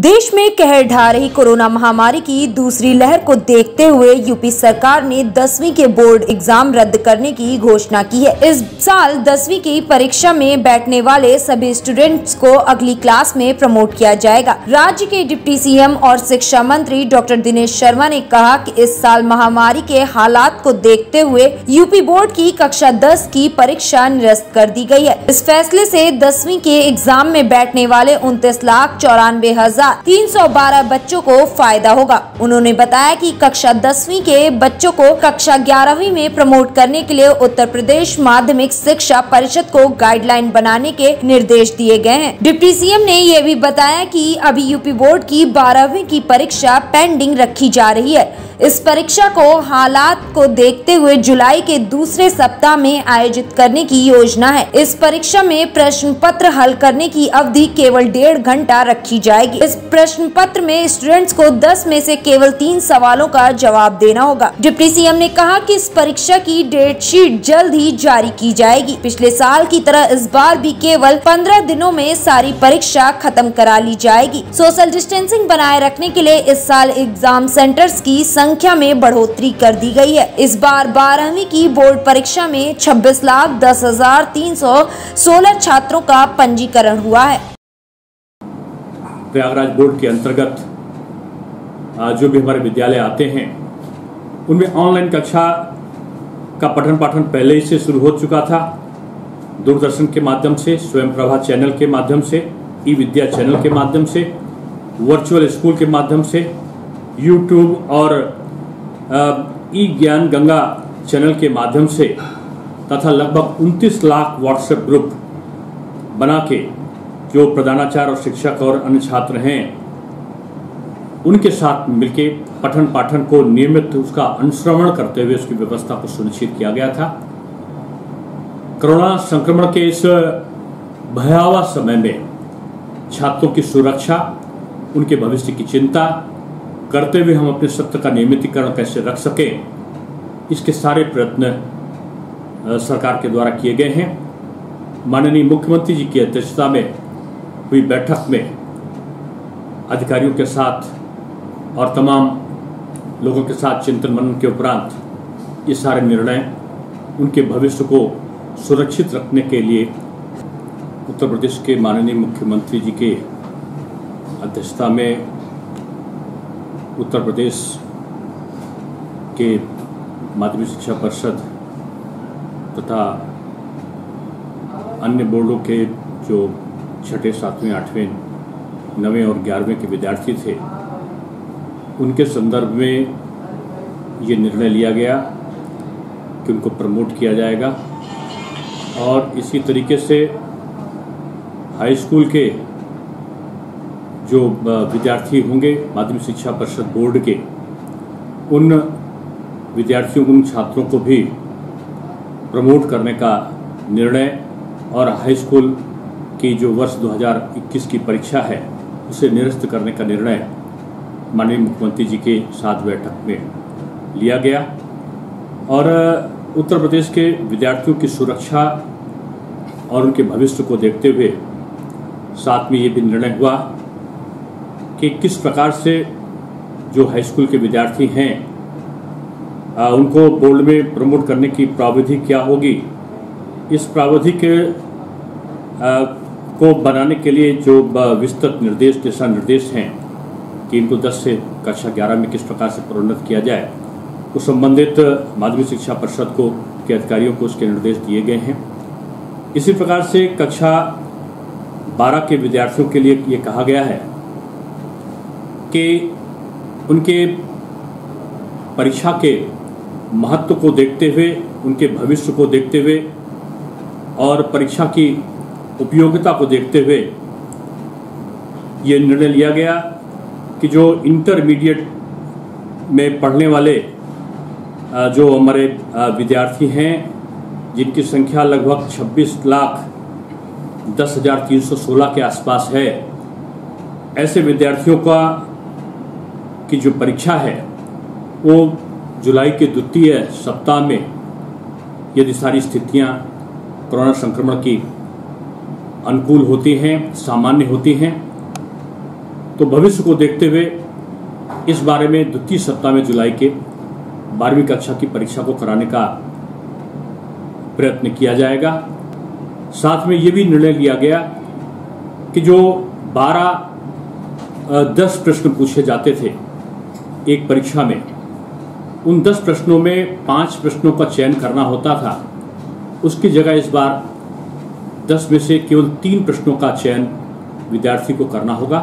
देश में कहर ढा रही कोरोना महामारी की दूसरी लहर को देखते हुए यूपी सरकार ने 10वीं के बोर्ड एग्जाम रद्द करने की घोषणा की है। इस साल 10वीं की परीक्षा में बैठने वाले सभी स्टूडेंट्स को अगली क्लास में प्रमोट किया जाएगा। राज्य के डिप्टी सीएम और शिक्षा मंत्री डॉक्टर दिनेश शर्मा ने कहा कि इस साल महामारी के हालात को देखते हुए यूपी बोर्ड की कक्षा 10 की परीक्षा निरस्त कर दी गई है। इस फैसले से 10वीं के एग्जाम में बैठने वाले 29,94,312 बच्चों को फायदा होगा। उन्होंने बताया कि कक्षा 10वीं के बच्चों को कक्षा 11वीं में प्रमोट करने के लिए उत्तर प्रदेश माध्यमिक शिक्षा परिषद को गाइडलाइन बनाने के निर्देश दिए गए हैं। डिप्टी सीएम ने यह भी बताया कि अभी यूपी बोर्ड की 12वीं की परीक्षा पेंडिंग रखी जा रही है। इस परीक्षा को हालात को देखते हुए जुलाई के दूसरे सप्ताह में आयोजित करने की योजना है। इस परीक्षा में प्रश्न पत्र हल करने की अवधि केवल 1.5 घंटा रखी जाएगी। इस प्रश्न पत्र में स्टूडेंट्स को 10 में से केवल 3 सवालों का जवाब देना होगा। डिप्टी सीएम ने कहा कि इस परीक्षा की डेट शीट जल्द ही जारी की जाएगी। पिछले साल की तरह इस बार भी केवल 15 दिनों में सारी परीक्षा खत्म करा ली जाएगी। सोशल डिस्टेंसिंग बनाए रखने के लिए इस साल एग्जाम सेंटर्स की संख्या में बढ़ोतरी कर दी गई है। इस बार 12वीं की बोर्ड परीक्षा में 26,10,316 छात्रों का पंजीकरण हुआ है। प्रयागराज बोर्ड के अंतर्गत जो भी हमारे विद्यालय आते हैं उनमें ऑनलाइन कक्षा का पठन पाठन पहले ही से शुरू हो चुका था। दूरदर्शन के माध्यम से, स्वयं प्रभा चैनल के माध्यम से, ई विद्या चैनल के माध्यम से, वर्चुअल स्कूल के माध्यम से, यूट्यूब और ई ज्ञान गंगा चैनल के माध्यम से तथा लगभग 29 लाख व्हाट्सएप ग्रुप बना के जो प्रधानाचार्य और शिक्षक और अन्य छात्र हैं उनके साथ मिलके पठन पाठन को नियमित उसका अनुश्रवण करते हुए उसकी व्यवस्था को सुनिश्चित किया गया था। कोरोना संक्रमण के इस भयावह समय में छात्रों की सुरक्षा, उनके भविष्य की चिंता करते हुए हम अपने सत्र का नियमितीकरण कैसे रख सकें, इसके सारे प्रयत्न सरकार के द्वारा किए गए हैं। माननीय मुख्यमंत्री जी की अध्यक्षता में हुई बैठक में अधिकारियों के साथ और तमाम लोगों के साथ चिंतन मनन के उपरांत ये सारे निर्णय उनके भविष्य को सुरक्षित रखने के लिए उत्तर प्रदेश के माननीय मुख्यमंत्री जी के अध्यक्षता में उत्तर प्रदेश के माध्यमिक शिक्षा परिषद तथा अन्य बोर्डों के जो 6ठे, 7वें, 8वें, 9वें और 11वें के विद्यार्थी थे उनके संदर्भ में ये निर्णय लिया गया कि उनको प्रमोट किया जाएगा और इसी तरीके से हाई स्कूल के जो विद्यार्थी होंगे माध्यमिक शिक्षा परिषद बोर्ड के, उन विद्यार्थियों, उन छात्रों को भी प्रमोट करने का निर्णय और हाई स्कूल की जो वर्ष 2021 की परीक्षा है उसे निरस्त करने का निर्णय माननीय मुख्यमंत्री जी के साथ बैठक में लिया गया। और उत्तर प्रदेश के विद्यार्थियों की सुरक्षा और उनके भविष्य को देखते हुए साथ में ये भी निर्णय हुआ कि किस प्रकार से जो हाई स्कूल के विद्यार्थी हैं उनको बोर्ड में प्रमोट करने की प्रावधि क्या होगी। इस प्रावधि के को बनाने के लिए जो विस्तृत निर्देश, दिशा निर्देश हैं कि इनको 10 से कक्षा 11 में किस प्रकार से प्रोन्नत किया जाए, उस संबंधित माध्यमिक शिक्षा परिषद को के अधिकारियों को उसके निर्देश दिए गए हैं। इसी प्रकार से कक्षा 12 के विद्यार्थियों के लिए ये कहा गया है कि उनके परीक्षा के महत्व को देखते हुए, उनके भविष्य को देखते हुए और परीक्षा की उपयोगिता को देखते हुए ये निर्णय लिया गया कि जो इंटरमीडिएट में पढ़ने वाले जो हमारे विद्यार्थी हैं जिनकी संख्या लगभग 26,10,316 के आसपास है, ऐसे विद्यार्थियों का की जो परीक्षा है वो जुलाई के द्वितीय सप्ताह में, यदि सारी स्थितियां कोरोना संक्रमण की अनुकूल होती हैं, सामान्य होती हैं, तो भविष्य को देखते हुए इस बारे में द्वितीय सप्ताह में जुलाई के 12वीं कक्षा की परीक्षा को कराने का प्रयत्न किया जाएगा। साथ में ये भी निर्णय लिया गया कि जो 10 प्रश्न पूछे जाते थे एक परीक्षा में, उन 10 प्रश्नों में 5 प्रश्नों का चयन करना होता था, उसकी जगह इस बार 10 में से केवल 3 प्रश्नों का चयन विद्यार्थी को करना होगा।